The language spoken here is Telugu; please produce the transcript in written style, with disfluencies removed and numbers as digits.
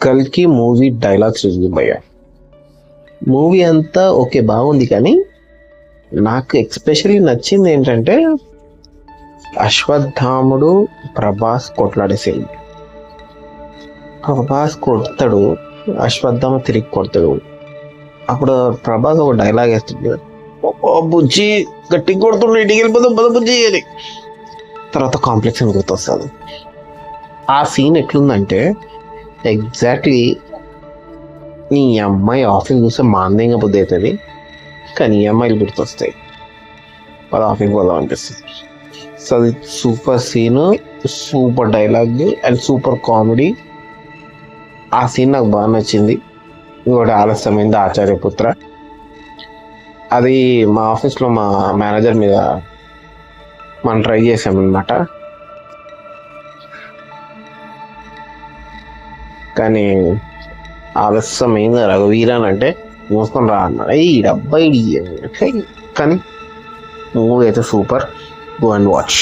కల్కి మూవీ డైలాగ్స్ రివ్యూ భయ్య. మూవీ అంతా ఓకే బాగుంది, కానీ నాకు ఎక్స్పెషల్లీ నచ్చింది ఏంటంటే అశ్వత్థాముడు ప్రభాస్ కొట్లాడే సీన్. ప్రభాస్ కొడతాడు, అశ్వత్థామ తిరిగి కొడతాడు. అప్పుడు ప్రభాస్ ఒక డైలాగ్ వేస్తుంది, బుజ్జి గట్టి కొడుతుండే ఇంటికి వెళ్ళిపోతాం పద బుజ్జి అని. తర్వాత కాంప్లెక్స్ అని గుర్తొస్తుంది. ఆ సీన్ ఎట్లుందంటే ఎగ్జాక్ట్లీ నీ అమ్మాయి ఆఫీస్ చూస్తే మాందంగా బుద్ధి అవుతుంది, కానీ ఈ అమ్మాయిలు గుర్తొస్తాయి, వాళ్ళ ఆఫీస్కి పోదాం అనిపిస్తుంది. సో అది super scene, super dialogue and super comedy. ఆ సీన్ నాకు బాగా నచ్చింది. ఇంకోటి ఆలస్యమైంది ఆచార్యపుత్ర. అది మా ఆఫీస్లో మా మేనేజర్ మీద మనం ట్రై చేసామన్నమాట, కానీ ఆలస్యమైంది రఘువీరన్ అంటే మోసుకొని రా అన్నాడు. ఈ డబ్బాయి కానీ మూవీ అయితే సూపర్. Go and watch.